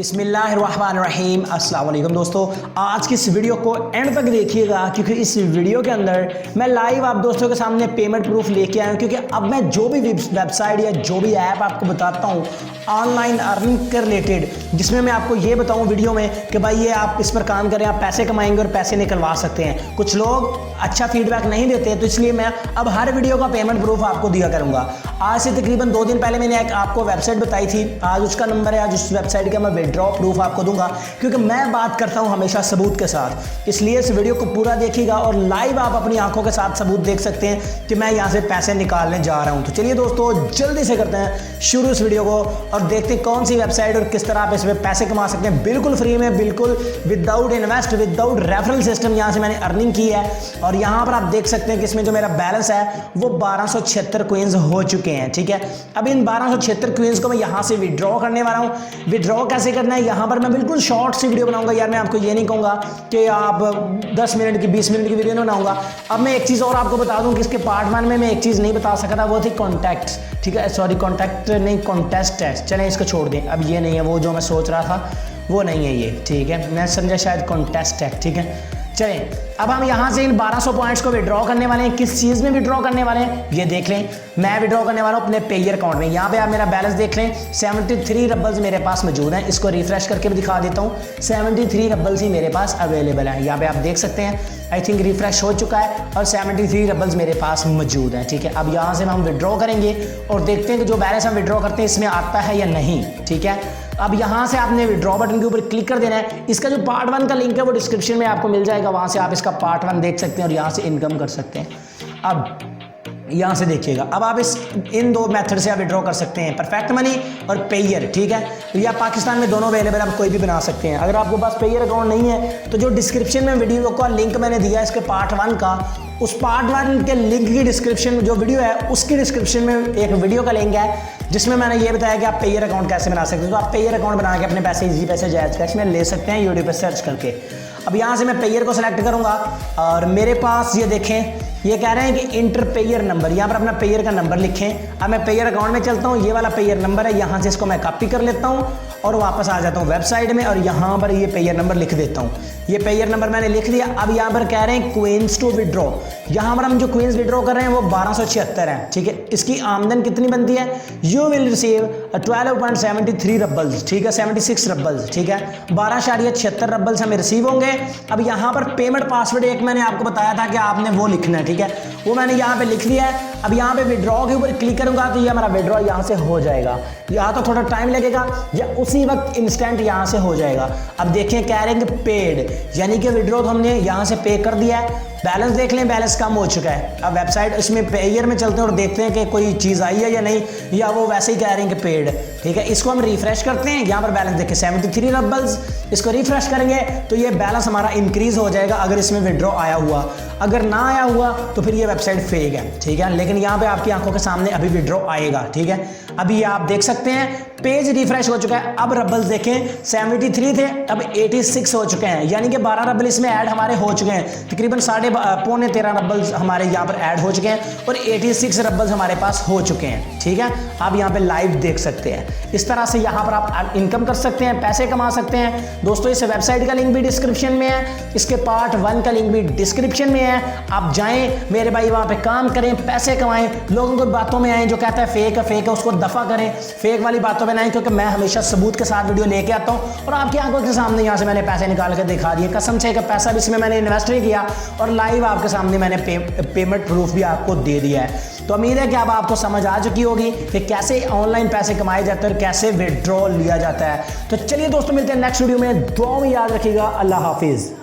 बिस्मिल्लाहिर्रहमानिर्रहीम। अस्सलाम वालेकुम दोस्तों, आज की इस वीडियो को एंड तक देखिएगा क्योंकि इस वीडियो के अंदर मैं लाइव आप दोस्तों के सामने पेमेंट प्रूफ लेके आया हूँ। क्योंकि अब मैं जो भी वेबसाइट या जो भी ऐप आपको बताता हूँ ऑनलाइन अर्निंग के रिलेटेड, जिसमें मैं आपको ये बताऊँ वीडियो में कि भाई ये आप इस पर काम करें, आप पैसे कमाएंगे और पैसे निकलवा सकते हैं। कुछ लोग अच्छा फीडबैक नहीं देते, तो इसलिए मैं अब हर वीडियो का पेमेंट प्रूफ आपको दिया करूँगा। आज से तकरीबन 2 दिन पहले मैंने एक आपको वेबसाइट बताई थी, आज उसका नंबर है, आज उस वेबसाइट का मैं विड्रॉ प्रूफ आपको दूंगा क्योंकि मैं बात करता हूं हमेशा सबूत के साथ। इसलिए इस वीडियो को पूरा देखिएगा और लाइव आप अपनी आंखों के साथ सबूत देख सकते हैं कि मैं यहां से पैसे निकालने जा रहा हूं। तो चलिए दोस्तों जल्दी से करते हैं शुरू इस वीडियो को और देखते हैं कौन सी वेबसाइट और किस तरह आप इसमें पैसे कमा सकते हैं बिल्कुल फ्री में, बिल्कुल without invest, without referral system. यहां से मैंने अर्निंग की है और यहां पर आप देख सकते हैं कि इसमें जो मेरा बैलेंस है वो 1276 क्वींस हो चुके हैं। ठीक है, अब इन 1276 क्वींस को मैं यहां से विड्रॉ करने वाला हूं। विड्रॉ कैसे करना है यहाँ पर मैं बिल्कुल शॉर्ट सी वीडियो बनाऊंगा यार। मैं आपको ये नहीं कहूँगा कि आप 10 मिनट की 20 मिनट की वीडियो नहीं बनाऊंगा। अब मैं एक चीज़ और आपको बता दूं कि इसके पार्ट 1 में मैं एक चीज़ नहीं बता सका था, वो थी कॉन्टैक्ट। ठीक है, सॉरी कॉन्टैक्ट नहीं, कॉन्टेस्ट है। चलें इसको छोड़ दें, अब ये नहीं है, वो जो मैं सोच रहा था वो नहीं है ये। ठीक है, मैं समझा शायद कॉन्टेस्ट है। ठीक है, चलें अब हम यहाँ से इन 1200 पॉइंट्स को विड्रॉ करने वाले हैं। किस चीज़ में विड्रॉ करने वाले हैं ये देख लें। मैं विड्रॉ करने वाला हूँ अपने पेयर अकाउंट में। यहाँ पे आप मेरा बैलेंस देख लें, 73 रबल्स मेरे पास मौजूद हैं। इसको रिफ्रेश करके भी दिखा देता हूँ, 73 रबल्स ही मेरे पास अवेलेबल हैं। यहाँ पे आप देख सकते हैं, आई थिंक रिफ्रेश हो चुका है और 73 रबल्स मेरे पास मौजूद हैं। ठीक है, अब यहाँ से हम विड्रॉ करेंगे और देखते हैं कि जो बैलेंस हम विड्रॉ करते हैं इसमें आता है या नहीं। ठीक है, अब यहाँ से आपने विड्रॉ बटन के ऊपर क्लिक कर देना है। इसका जो पार्ट 1 का लिंक है वो डिस्क्रिप्शन में आपको मिल जाएगा, वहाँ से आप इसका पार्ट 1 देख सकते हैं और यहाँ से इनकम कर सकते हैं। अब यहाँ से देखिएगा, अब आप इन 2 मेथड से आप विड्रॉ कर सकते हैं, परफेक्ट मनी और पेयर। ठीक है, या पाकिस्तान में दोनों अवेलेबल, आप कोई भी बना सकते हैं। अगर आपके पास पेयर अकाउंट नहीं है तो जो डिस्क्रिप्शन में वीडियो का लिंक मैंने दिया है इसके पार्ट 1 का, उस पार्ट 1 के लिंक की डिस्क्रिप्शन जो वीडियो है उसकी डिस्क्रिप्शन में एक वीडियो का लिंक है जिसमें मैंने ये बताया कि आप पेयर अकाउंट कैसे बना सकते हैं। तो आप पेयर अकाउंट बना के अपने पैसे इजी पैसे जायज़ कैश में ले सकते हैं यूट्यूब पर सर्च करके। अब यहाँ से मैं पेयर को सिलेक्ट करूँगा और मेरे पास ये देखें, ये कह रहे हैं कि इंटर पेयर नंबर, यहाँ पर अपना पेयर का नंबर लिखें। अब मैं पेयर अकाउंट में चलता हूँ, ये वाला पेयर नंबर है, यहाँ से इसको मैं कॉपी कर लेता हूँ और वापस आ जाता हूँ वेबसाइट में और यहाँ पर ये पेयर नंबर लिख देता हूँ। ये पेयर नंबर मैंने लिख दिया। अब यहाँ पर कह रहे हैं क्वींस टू विड्रॉ, यहाँ पर हम जो क्वींस विड्रॉ कर रहे हैं वो 1276 है। ठीक है, इसकी आमदन कितनी बनती है, यू विल रिसीव 12.73 रबल्स। ठीक है, 76 रबल्स। ठीक है, 12.76 रबल्स हमें रिसीव होंगे। अब यहाँ पर पेमेंट पासवर्ड एक मैंने आपको बताया था कि आपने वो लिखना है। ठीक है, वो मैंने यहाँ पे लिख लिया है। अब यहाँ पे विड्रॉ के ऊपर क्लिक करूँगा तो ये हमारा विड्रॉ यहाँ से हो जाएगा। यहाँ तो थोड़ा टाइम लगेगा या उसी वक्त इंस्टेंट यहाँ से हो जाएगा। अब देखें कह रहे हैं कि पेड, यानी कि विड्रॉ तो हमने यहाँ से पे कर दिया है। बैलेंस देख लें, बैलेंस कम हो चुका है। अब वेबसाइट इसमें पेयर में चलते हैं और देखते हैं कि कोई चीज़ आई है या नहीं, या वो वैसे ही कह रहे हैं कि पेड। ठीक है, इसको हम रिफ्रेश करते हैं। यहाँ पर बैलेंस देखें 73 रबल्स, इसको रिफ्रेश करेंगे तो ये बैलेंस हमारा इंक्रीज हो जाएगा अगर इसमें विड्रॉ आया हुआ। अगर ना आया हुआ तो फिर ये वेबसाइट फेक है। ठीक है, लेकिन यहाँ पे आपकी आंखों के सामने अभी विड्रॉ आएगा। ठीक है, अभी ये आप देख सकते हैं पेज रिफ्रेश हो चुका है। अब रबल्स देखें 73 थे, अब 86 हो चुके हैं, यानी कि 12 रबल इसमें ऐड हमारे हो चुके हैं। तकरीबन 13.5 रबल्स हमारे यहाँ पर ऐड हो चुके हैं और 86 रबल्स हमारे पास हो चुके हैं। ठीक है, आप यहाँ पे लाइव देख सकते हैं। इस तरह से यहाँ पर आप इनकम कर सकते हैं, पैसे कमा सकते हैं। दोस्तों इस वेबसाइट का लिंक भी डिस्क्रिप्शन में है, इसके पार्ट 1 का लिंक भी डिस्क्रिप्शन में है। आप जाएं मेरे भाई, वहाँ पे काम करें, पैसे कमाएं। लोगों को बातों में आए जो कहता है फेक है उसको दफा करें, फेक वाली बातों में ना आए, क्योंकि मैं हमेशा सबूत के साथ वीडियो लेके आता हूँ और आपकी आंखों के सामने यहाँ से मैंने पैसे निकाल कर दिखा दिए। कसम से का पैसा भी इसमें मैंने इन्वेस्ट नहीं किया और लाइव आपके सामने मैंने पेमेंट प्रूफ भी आपको दे दिया है। तो उम्मीद है कि अब आपको समझ आ चुकी होगी कि कैसे ऑनलाइन पैसे कमाए जाते हैं और कैसे विड्रॉ लिया जाता है। तो चलिए दोस्तों मिलते हैं नेक्स्ट वीडियो में। दुआ में याद रखिएगा। अल्लाह हाफिज़।